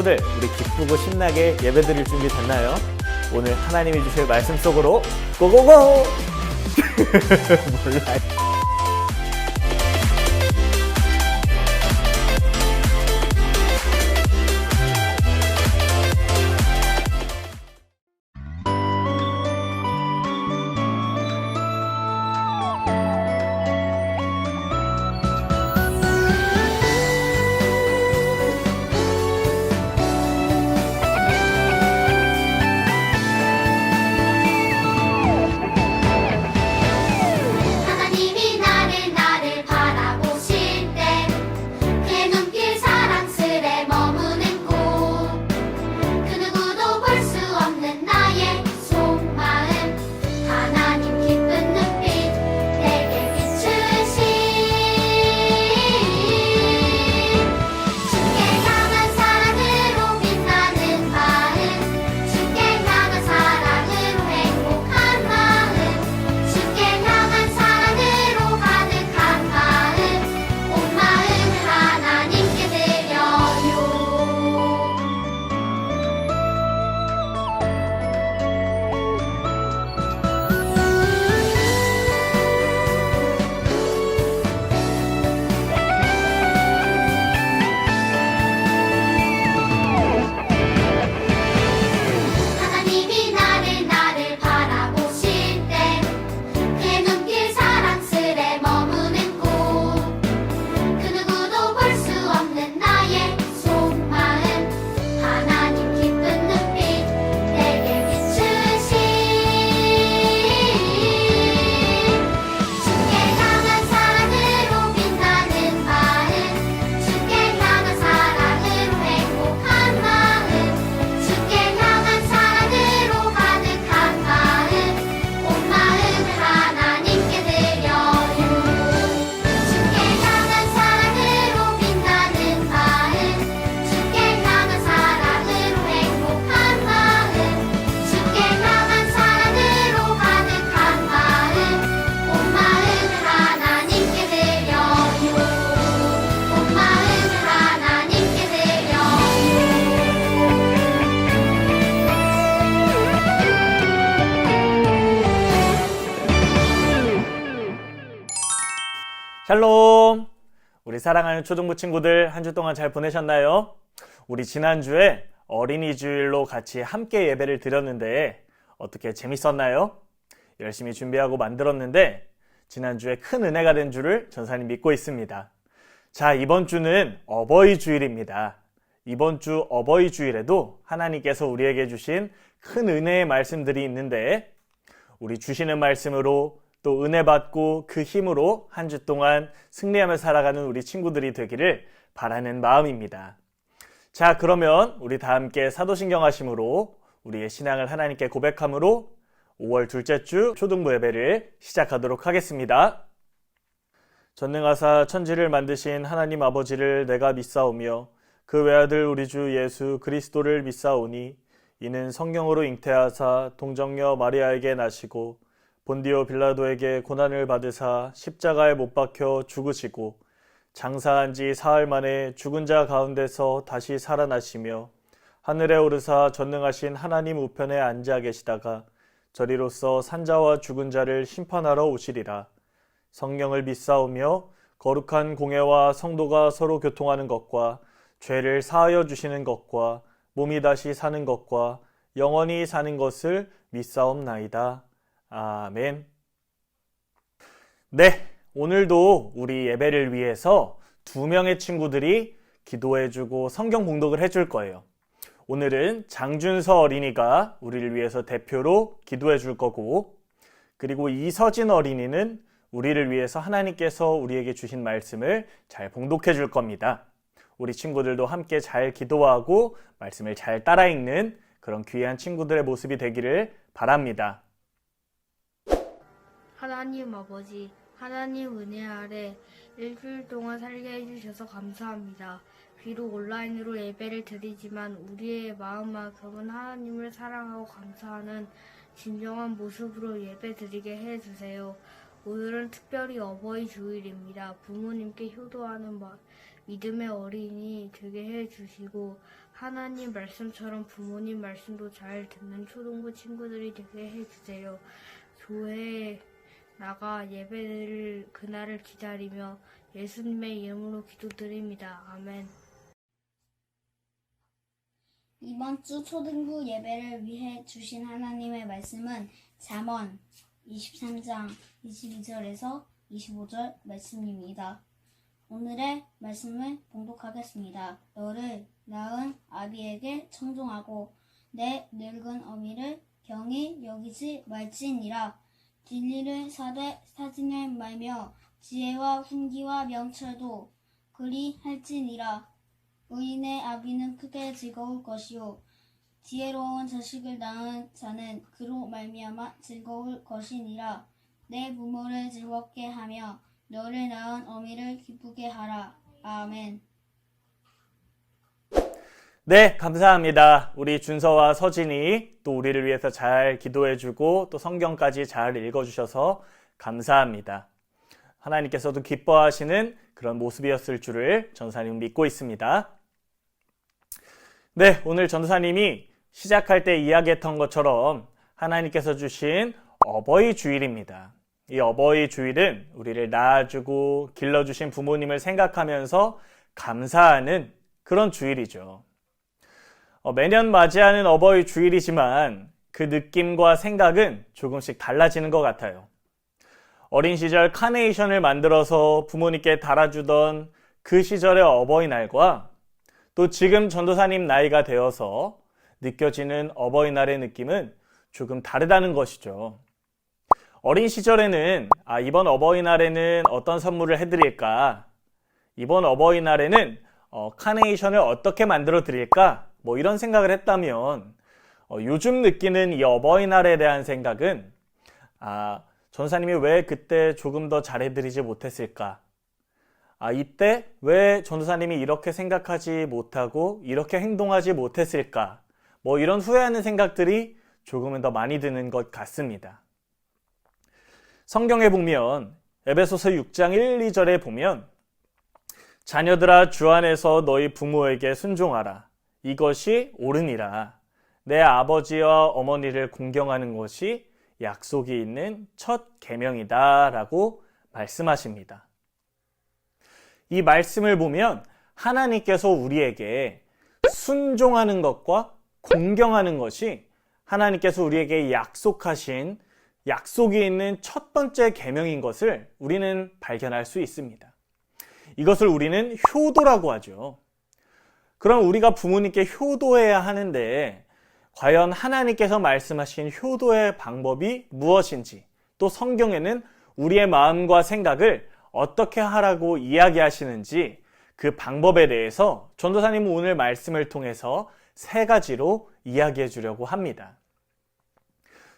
친구들, 우리 기쁘고 신나게 예배드릴 준비 됐나요? 오늘 하나님이 주실 말씀 속으로 고고고! 몰라요. 하나님이 나를 바라보실 때 그의 눈길 사랑스레 머무는 곳 그 누구도 볼 수 없는 나의 속마음 하나님 기쁜 눈빛 내게 비추신 주께 향한 사랑으로 빛나는 마음 주께 향한 사랑으로 행복한 마음 주께 향한 사랑으로 가득한 마음 온 마음을 하나님께 드려요. 하나님이 나를 바라보실 때 그의 눈길 사랑스레 머무는 곳 그 누구도 볼 수 없는 나의 속마음 하나님 기쁜 눈빛 내게 비추신 주께 향한 사랑으로 빛나는 마음 주께 향한 사랑으로 행복한 마음 주께 향한 사랑으로 가득한 마음 온 마음을 하나님께 드려요. 주께 향한 사랑으로 빛나는 마음 주께 향한 사랑으로 행복한 마음 주께 향한 사랑으로 가득한 마음 온 마음을 하나님께 드려요. 온 마음을 하나님께 드려요. 샬롬! 우리 사랑하는 초등부 친구들 한 주 동안 잘 보내셨나요? 우리 지난주에 어린이 주일로 같이 함께 예배를 드렸는데 어떻게 재밌었나요? 열심히 준비하고 만들었는데 지난주에 큰 은혜가 된 줄을 전사님 믿고 있습니다. 자, 이번 주는 어버이 주일입니다. 이번 주 어버이 주일에도 하나님께서 우리에게 주신 큰 은혜의 말씀들이 있는데 우리 주시는 말씀으로 또 은혜 받고 그 힘으로 한 주 동안 승리하며 살아가는 우리 친구들이 되기를 바라는 마음입니다. 자, 그러면 우리 다 함께 사도신경 하심으로 우리의 신앙을 하나님께 고백함으로 5월 둘째 주 초등부 예배를 시작하도록 하겠습니다. 전능하사 천지를 만드신 하나님 아버지를 내가 믿사오며 그 외아들 우리 주 예수 그리스도를 믿사오니 이는 성령으로 잉태하사 동정녀 마리아에게 나시고 본디오 빌라도에게 고난을 받으사 십자가에 못 박혀 죽으시고 장사한 지 사흘 만에 죽은 자 가운데서 다시 살아나시며 하늘에 오르사 전능하신 하나님 우편에 앉아 계시다가 저리로서 산자와 죽은 자를 심판하러 오시리라. 성령을 믿사오며 거룩한 공예와 성도가 서로 교통하는 것과 죄를 사하여 주시는 것과 몸이 다시 사는 것과 영원히 사는 것을 믿사옵나이다. 아멘. 네, 오늘도 우리 예배를 위해서 2명의 친구들이 기도해주고 성경 봉독을 해줄 거예요. 오늘은 장준서 어린이가 우리를 위해서 대표로 기도해 줄 거고, 그리고 이서진 어린이는 우리를 위해서 하나님께서 우리에게 주신 말씀을 잘 봉독해 줄 겁니다. 우리 친구들도 함께 잘 기도하고 말씀을 잘 따라 읽는 그런 귀한 친구들의 모습이 되기를 바랍니다. 하나님 아버지, 하나님 은혜 아래 일주일 동안 살게 해주셔서 감사합니다. 비록 온라인으로 예배를 드리지만 우리의 마음만큼은 하나님을 사랑하고 감사하는 진정한 모습으로 예배 드리게 해주세요. 오늘은 특별히 어버이 주일입니다. 부모님께 효도하는 믿음의 어린이 되게 해주시고 하나님 말씀처럼 부모님 말씀도 잘 듣는 초등부 친구들이 되게 해주세요. 교회에 나가 예배를 그날을 기다리며 예수님의 이름으로 기도드립니다. 아멘. 이번 주 초등부 예배를 위해 주신 하나님의 말씀은 잠언 23장 22절에서 25절 말씀입니다. 오늘의 말씀을 봉독하겠습니다. 너를 낳은 아비에게 청종하고 내 늙은 어미를 경히 여기지 말지니라. 진리를 사되 사징을 말며 지혜와 훈기와 명철도 그리 할지니라. 의인의 아비는 크게 즐거울 것이요 지혜로운 자식을 낳은 자는 그로 말미암아 즐거울 것이니라. 내 부모를 즐겁게 하며 너를 낳은 어미를 기쁘게 하라. 아멘. 네, 감사합니다. 우리 준서와 서진이 또 우리를 위해서 잘 기도해주고 또 성경까지 잘 읽어주셔서 감사합니다. 하나님께서도 기뻐하시는 그런 모습이었을 줄을 전도사님 믿고 있습니다. 네, 오늘 전도사님이 시작할 때 이야기했던 것처럼 하나님께서 주신 어버이 주일입니다. 이 어버이 주일은 우리를 낳아주고 길러주신 부모님을 생각하면서 감사하는 그런 주일이죠. 매년 맞이하는 어버이 주일이지만 그 느낌과 생각은 조금씩 달라지는 것 같아요. 어린 시절 카네이션을 만들어서 부모님께 달아주던 그 시절의 어버이날과 또 지금 전도사님 나이가 되어서 느껴지는 어버이날의 느낌은 조금 다르다는 것이죠. 어린 시절에는 이번 어버이날에는 어떤 선물을 해드릴까? 이번 어버이날에는 카네이션을 어떻게 만들어 드릴까? 뭐 이런 생각을 했다면 요즘 느끼는 이 어버이날에 대한 생각은 전사님이 왜 그때 조금 더 잘해드리지 못했을까? 이때 왜 전도사님이 이렇게 생각하지 못하고 이렇게 행동하지 못했을까? 뭐 이런 후회하는 생각들이 조금은 더 많이 드는 것 같습니다. 성경에 보면 에베소서 6장 1, 2절에 보면 자녀들아 주 안에서 너희 부모에게 순종하라. 이것이 옳으니라. 내 아버지와 어머니를 공경하는 것이 약속이 있는 첫 계명이다 라고 말씀하십니다. 이 말씀을 보면 하나님께서 우리에게 순종하는 것과 공경하는 것이 하나님께서 우리에게 약속하신 약속이 있는 첫 번째 계명인 것을 우리는 발견할 수 있습니다. 이것을 우리는 효도라고 하죠. 그럼 우리가 부모님께 효도해야 하는데 과연 하나님께서 말씀하신 효도의 방법이 무엇인지 또 성경에는 우리의 마음과 생각을 어떻게 하라고 이야기하시는지 그 방법에 대해서 전도사님은 오늘 말씀을 통해서 3가지로 이야기해 주려고 합니다.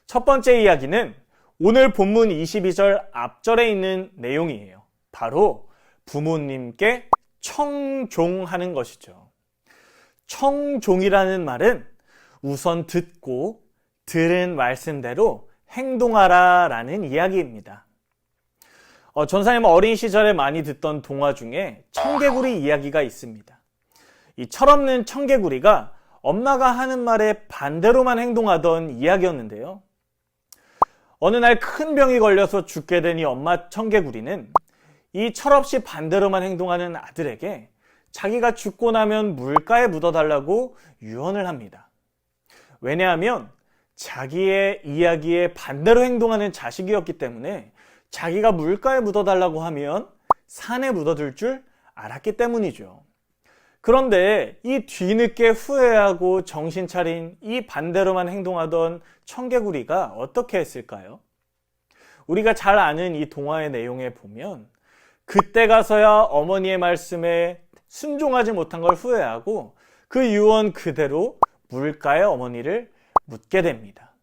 첫 번째 이야기는 오늘 본문 22절 앞절에 있는 내용이에요. 바로 부모님께 청종하는 것이죠. 청종이라는 말은 우선 듣고 들은 말씀대로 행동하라 라는 이야기입니다. 전사님은 어린 시절에 많이 듣던 동화 중에 청개구리 이야기가 있습니다. 이 철없는 청개구리가 엄마가 하는 말에 반대로만 행동하던 이야기였는데요. 어느 날 큰 병이 걸려서 죽게 된 이 엄마 청개구리는 이 철없이 반대로만 행동하는 아들에게 자기가 죽고 나면 물가에 묻어달라고 유언을 합니다. 왜냐하면 자기의 이야기에 반대로 행동하는 자식이었기 때문에 자기가 물가에 묻어달라고 하면 산에 묻어둘 줄 알았기 때문이죠. 그런데 이 뒤늦게 후회하고 정신 차린 이 반대로만 행동하던 청개구리가 어떻게 했을까요? 우리가 잘 아는 이 동화의 내용에 보면 그때 가서야 어머니의 말씀에 순종하지 못한 걸 후회하고 그 유언 그대로 물가에 어머니를 묻게 됩니다.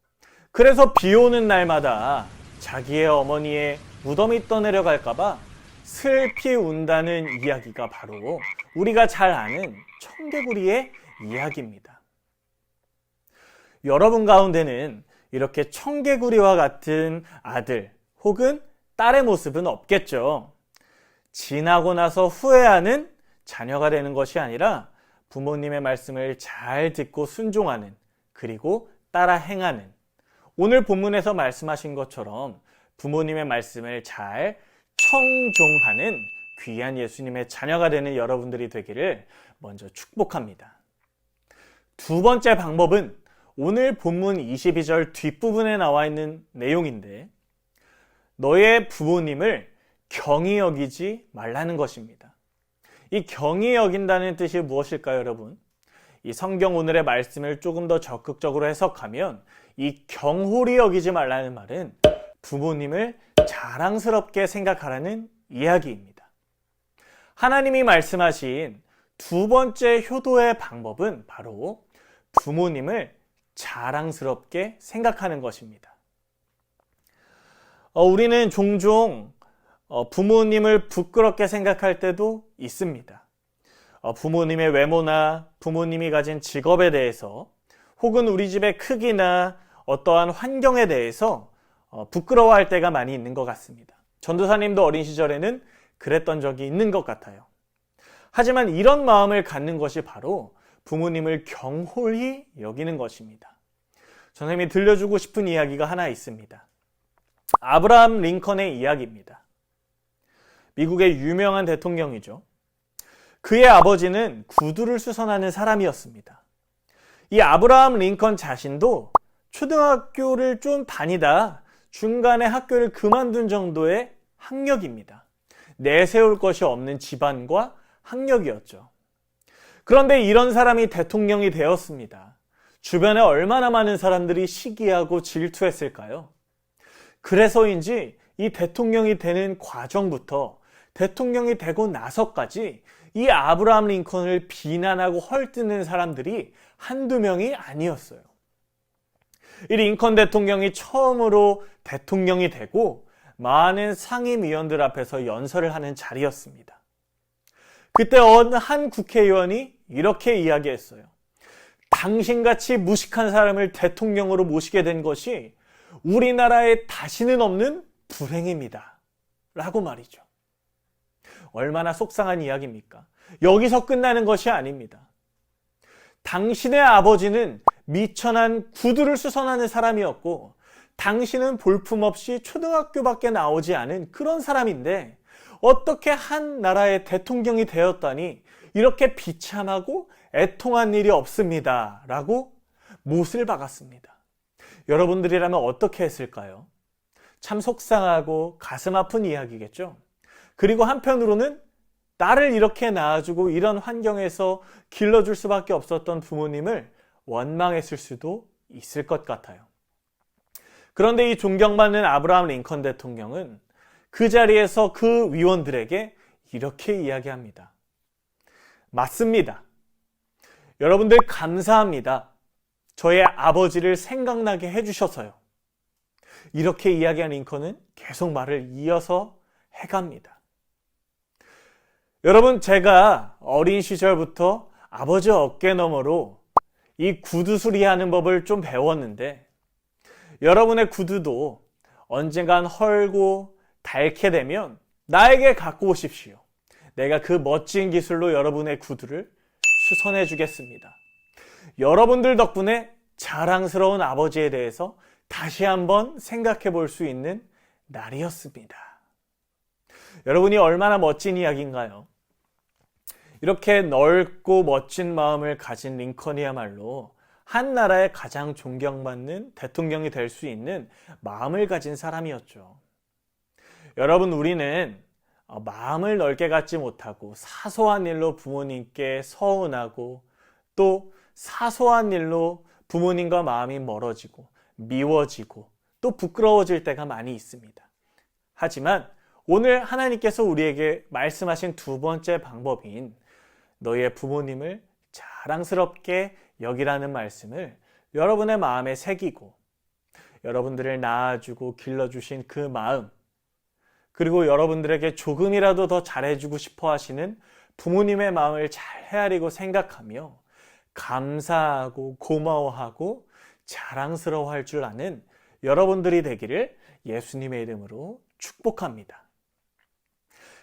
그래서 비 오는 날마다 자기의 어머니의 무덤이 떠내려갈까봐 슬피 운다는 이야기가 바로 우리가 잘 아는 청개구리의 이야기입니다. 여러분 가운데는 이렇게 청개구리와 같은 아들 혹은 딸의 모습은 없겠죠. 지나고 나서 후회하는 자녀가 되는 것이 아니라 부모님의 말씀을 잘 듣고 순종하는, 그리고 따라 행하는, 오늘 본문에서 말씀하신 것처럼 부모님의 말씀을 잘 청종하는 귀한 예수님의 자녀가 되는 여러분들이 되기를 먼저 축복합니다. 두 번째 방법은 오늘 본문 22절 뒷부분에 나와 있는 내용인데, 너의 부모님을 경히 여기지 말라는 것입니다. 이 경히 여긴다는 뜻이 무엇일까요, 여러분? 이 성경 오늘의 말씀을 조금 더 적극적으로 해석하면 이 경홀히 여기지 말라는 말은 부모님을 자랑스럽게 생각하라는 이야기입니다. 하나님이 말씀하신 두 번째 효도의 방법은 바로 부모님을 자랑스럽게 생각하는 것입니다. 우리는 종종 부모님을 부끄럽게 생각할 때도 있습니다. 부모님의 외모나 부모님이 가진 직업에 대해서, 혹은 우리 집의 크기나 어떠한 환경에 대해서 부끄러워할 때가 많이 있는 것 같습니다. 전도사님도 어린 시절에는 그랬던 적이 있는 것 같아요. 하지만 이런 마음을 갖는 것이 바로 부모님을 경홀히 여기는 것입니다. 선생님이 들려주고 싶은 이야기가 하나 있습니다. 아브라함 링컨의 이야기입니다. 미국의 유명한 대통령이죠. 그의 아버지는 구두를 수선하는 사람이었습니다. 이 아브라함 링컨 자신도 초등학교를 좀 다니다 중간에 학교를 그만둔 정도의 학력입니다. 내세울 것이 없는 집안과 학력이었죠. 그런데 이런 사람이 대통령이 되었습니다. 주변에 얼마나 많은 사람들이 시기하고 질투했을까요? 그래서인지 이 대통령이 되는 과정부터 대통령이 되고 나서까지 이 아브라함 링컨을 비난하고 헐뜯는 사람들이 한두 명이 아니었어요. 이 링컨 대통령이 처음으로 대통령이 되고 많은 상임위원들 앞에서 연설을 하는 자리였습니다. 그때 어느 한 국회의원이 이렇게 이야기했어요. 당신같이 무식한 사람을 대통령으로 모시게 된 것이 우리나라에 다시는 없는 불행입니다. 라고 말이죠. 얼마나 속상한 이야기입니까? 여기서 끝나는 것이 아닙니다. 당신의 아버지는 미천한 구두를 수선하는 사람이었고, 당신은 볼품없이 초등학교밖에 나오지 않은 그런 사람인데 어떻게 한 나라의 대통령이 되었다니 이렇게 비참하고 애통한 일이 없습니다. 라고 못을 박았습니다. 여러분들이라면 어떻게 했을까요? 참 속상하고 가슴 아픈 이야기겠죠? 그리고 한편으로는 나를 이렇게 낳아주고 이런 환경에서 길러줄 수밖에 없었던 부모님을 원망했을 수도 있을 것 같아요. 그런데 이 존경받는 아브라함 링컨 대통령은 그 자리에서 그 위원들에게 이렇게 이야기합니다. 맞습니다. 여러분들 감사합니다. 저의 아버지를 생각나게 해주셔서요. 이렇게 이야기한 링컨은 계속 말을 이어서 해갑니다. 여러분, 제가 어린 시절부터 아버지 어깨너머로 이 구두 수리하는 법을 좀 배웠는데, 여러분의 구두도 언젠간 헐고 닳게 되면 나에게 갖고 오십시오. 내가 그 멋진 기술로 여러분의 구두를 수선해 주겠습니다. 여러분들 덕분에 자랑스러운 아버지에 대해서 다시 한번 생각해 볼 수 있는 날이었습니다. 여러분이 얼마나 멋진 이야기인가요? 이렇게 넓고 멋진 마음을 가진 링컨이야말로 한 나라의 가장 존경받는 대통령이 될 수 있는 마음을 가진 사람이었죠. 여러분, 우리는 마음을 넓게 갖지 못하고 사소한 일로 부모님께 서운하고, 또 사소한 일로 부모님과 마음이 멀어지고 미워지고 또 부끄러워질 때가 많이 있습니다. 하지만 오늘 하나님께서 우리에게 말씀하신 두 번째 방법인 너의 부모님을 자랑스럽게 여기라는 말씀을 여러분의 마음에 새기고, 여러분들을 낳아주고 길러주신 그 마음, 그리고 여러분들에게 조금이라도 더 잘해주고 싶어 하시는 부모님의 마음을 잘 헤아리고 생각하며 감사하고 고마워하고 자랑스러워할 줄 아는 여러분들이 되기를 예수님의 이름으로 축복합니다.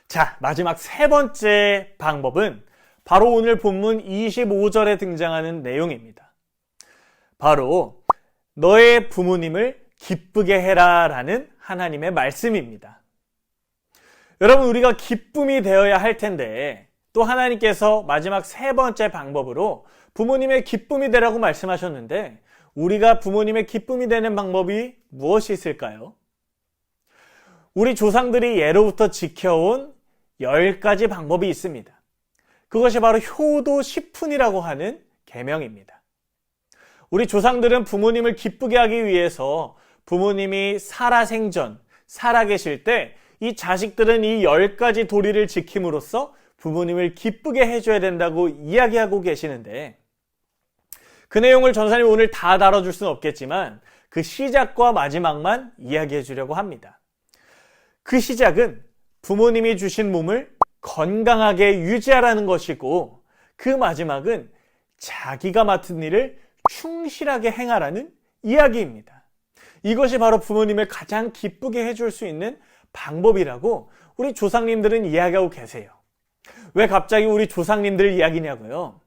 자, 마지막 세 번째 방법은 바로 오늘 본문 25절에 등장하는 내용입니다. 바로 너의 부모님을 기쁘게 해라 라는 하나님의 말씀입니다. 여러분, 우리가 기쁨이 되어야 할 텐데 또 하나님께서 마지막 세 번째 방법으로 부모님의 기쁨이 되라고 말씀하셨는데 우리가 부모님의 기쁨이 되는 방법이 무엇이 있을까요? 우리 조상들이 예로부터 지켜온 10가지 방법이 있습니다. 그것이 바로 효도 10푼이라고 하는 계명입니다. 우리 조상들은 부모님을 기쁘게 하기 위해서 부모님이 살아생전, 살아계실 때 이 자식들은 이 10가지 도리를 지킴으로써 부모님을 기쁘게 해줘야 된다고 이야기하고 계시는데 그 내용을 전사님 오늘 다 다뤄줄 수는 없겠지만 그 시작과 마지막만 이야기해 주려고 합니다. 그 시작은 부모님이 주신 몸을 건강하게 유지하라는 것이고 그 마지막은 자기가 맡은 일을 충실하게 행하라는 이야기입니다. 이것이 바로 부모님을 가장 기쁘게 해줄 수 있는 방법이라고 우리 조상님들은 이야기하고 계세요. 왜 갑자기 우리 조상님들 이야기냐고요?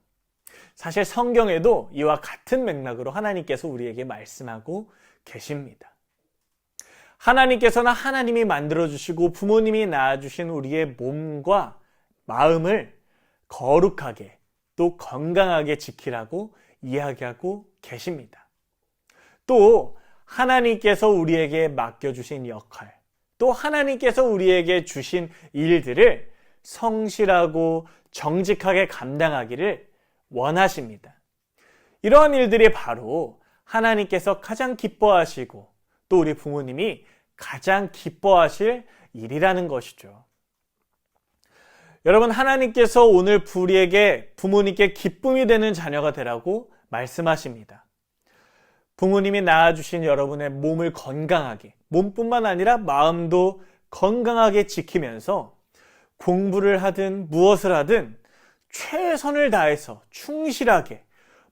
사실 성경에도 이와 같은 맥락으로 하나님께서 우리에게 말씀하고 계십니다. 하나님께서는 하나님이 만들어주시고 부모님이 낳아주신 우리의 몸과 마음을 거룩하게 또 건강하게 지키라고 이야기하고 계십니다. 또 하나님께서 우리에게 맡겨주신 역할, 또 하나님께서 우리에게 주신 일들을 성실하고 정직하게 감당하기를 원하십니다. 이러한 일들이 바로 하나님께서 가장 기뻐하시고 또 우리 부모님이 가장 기뻐하실 일이라는 것이죠. 여러분, 하나님께서 오늘 우리에게 부모님께 기쁨이 되는 자녀가 되라고 말씀하십니다. 부모님이 낳아주신 여러분의 몸을 건강하게, 몸뿐만 아니라 마음도 건강하게 지키면서 공부를 하든 무엇을 하든 최선을 다해서 충실하게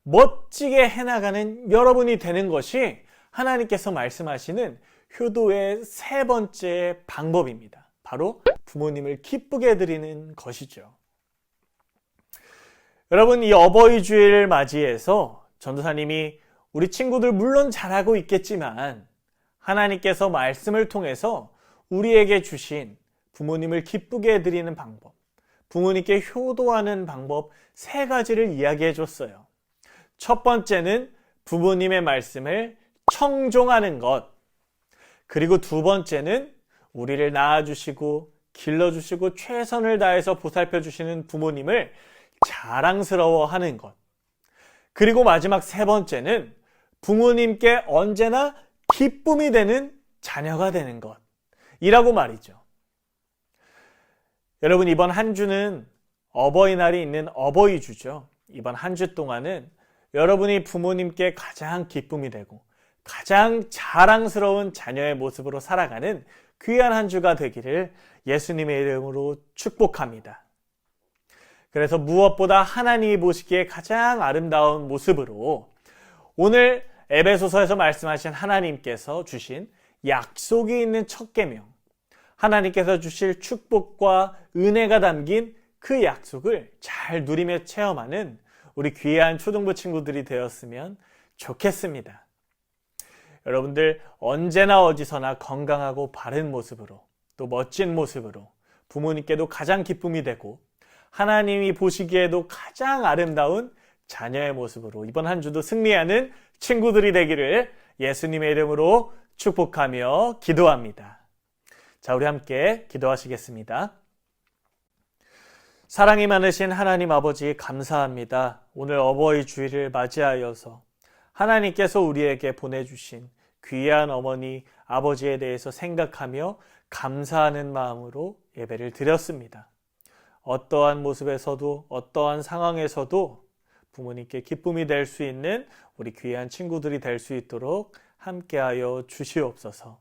멋지게 해나가는 여러분이 되는 것이 하나님께서 말씀하시는 효도의 세 번째 방법입니다. 바로 부모님을 기쁘게 해드리는 것이죠. 여러분, 이 어버이 주일을 맞이해서 전도사님이 우리 친구들 물론 잘하고 있겠지만 하나님께서 말씀을 통해서 우리에게 주신 부모님을 기쁘게 해드리는 방법, 부모님께 효도하는 방법 세 가지를 이야기해 줬어요. 첫 번째는 부모님의 말씀을 청종하는 것. 그리고 두 번째는 우리를 낳아주시고 길러주시고 최선을 다해서 보살펴주시는 부모님을 자랑스러워하는 것. 그리고 마지막 세 번째는 부모님께 언제나 기쁨이 되는 자녀가 되는 것. 이라고 말이죠. 여러분, 이번 한 주는 어버이날이 있는 어버이주죠. 이번 한 주 동안은 여러분이 부모님께 가장 기쁨이 되고 가장 자랑스러운 자녀의 모습으로 살아가는 귀한 한 주가 되기를 예수님의 이름으로 축복합니다. 그래서 무엇보다 하나님이 보시기에 가장 아름다운 모습으로 오늘 에베소서에서 말씀하신 하나님께서 주신 약속이 있는 첫 계명, 하나님께서 주실 축복과 은혜가 담긴 그 약속을 잘 누리며 체험하는 우리 귀한 초등부 친구들이 되었으면 좋겠습니다. 여러분들 언제나 어디서나 건강하고 바른 모습으로 또 멋진 모습으로 부모님께도 가장 기쁨이 되고 하나님이 보시기에도 가장 아름다운 자녀의 모습으로 이번 한 주도 승리하는 친구들이 되기를 예수님의 이름으로 축복하며 기도합니다. 자, 우리 함께 기도하시겠습니다. 사랑이 많으신 하나님 아버지 감사합니다. 오늘 어버이 주일을 맞이하여서 하나님께서 우리에게 보내주신 귀한 어머니, 아버지에 대해서 생각하며 감사하는 마음으로 예배를 드렸습니다. 어떠한 모습에서도 어떠한 상황에서도 부모님께 기쁨이 될 수 있는 우리 귀한 친구들이 될 수 있도록 함께하여 주시옵소서.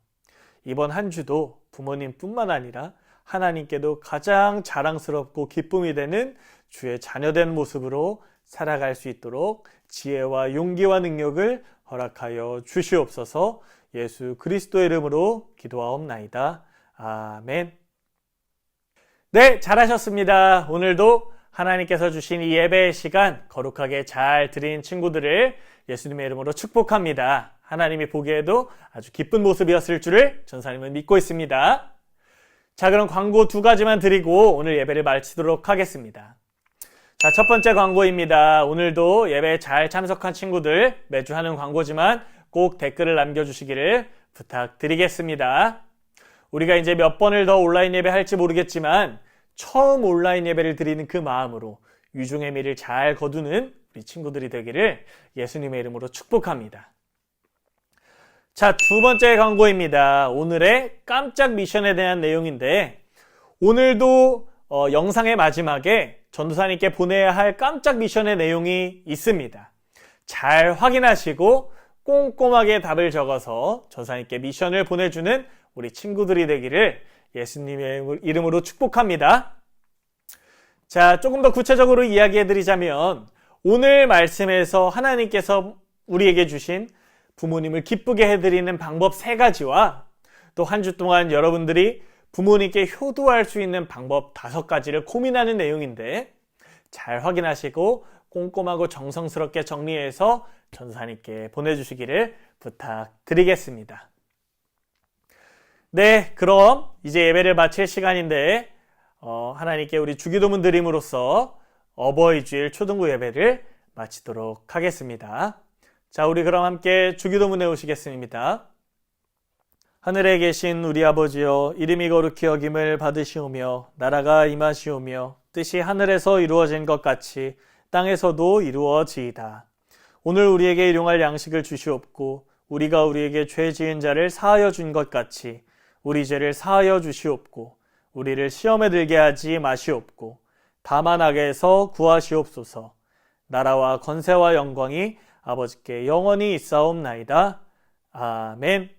이번 한 주도 부모님뿐만 아니라 하나님께도 가장 자랑스럽고 기쁨이 되는 주의 자녀된 모습으로 살아갈 수 있도록 지혜와 용기와 능력을 허락하여 주시옵소서. 예수 그리스도의 이름으로 기도하옵나이다. 아멘. 네, 잘하셨습니다. 오늘도 하나님께서 주신 이 예배의 시간 거룩하게 잘 드린 친구들을 예수님의 이름으로 축복합니다. 하나님이 보기에도 아주 기쁜 모습이었을 줄을 전사님은 믿고 있습니다. 자, 그럼 광고 2가지만 드리고 오늘 예배를 마치도록 하겠습니다. 자, 첫 번째 광고입니다. 오늘도 예배에 잘 참석한 친구들, 매주 하는 광고지만 꼭 댓글을 남겨주시기를 부탁드리겠습니다. 우리가 이제 몇 번을 더 온라인 예배 할지 모르겠지만 처음 온라인 예배를 드리는 그 마음으로 유종의 미를 잘 거두는 우리 친구들이 되기를 예수님의 이름으로 축복합니다. 자, 두 번째 광고입니다. 오늘의 깜짝 미션에 대한 내용인데 오늘도 영상의 마지막에 전도사님께 보내야 할 깜짝 미션의 내용이 있습니다. 잘 확인하시고 꼼꼼하게 답을 적어서 전도사님께 미션을 보내주는 우리 친구들이 되기를 예수님의 이름으로 축복합니다. 자, 조금 더 구체적으로 이야기해드리자면 오늘 말씀에서 하나님께서 우리에게 주신 부모님을 기쁘게 해드리는 방법 3가지와 또 한 주 동안 여러분들이 부모님께 효도할 수 있는 방법 5가지를 고민하는 내용인데 잘 확인하시고 꼼꼼하고 정성스럽게 정리해서 전도사님께 보내주시기를 부탁드리겠습니다. 네, 그럼 이제 예배를 마칠 시간인데 하나님께 우리 주기도문 드림으로써 어버이 주일 초등부 예배를 마치도록 하겠습니다. 자, 우리 그럼 함께 주기도문 해오시겠습니다. 하늘에 계신 우리 아버지여, 이름이 거룩히 여김을 받으시오며 나라가 임하시오며 뜻이 하늘에서 이루어진 것 같이 땅에서도 이루어지이다. 오늘 우리에게 일용할 양식을 주시옵고 우리가 우리에게 죄 지은 자를 사하여 준 것 같이 우리 죄를 사하여 주시옵고 우리를 시험에 들게 하지 마시옵고 다만 악에서 구하시옵소서. 나라와 권세와 영광이 아버지께 영원히 있사옵나이다. 아멘.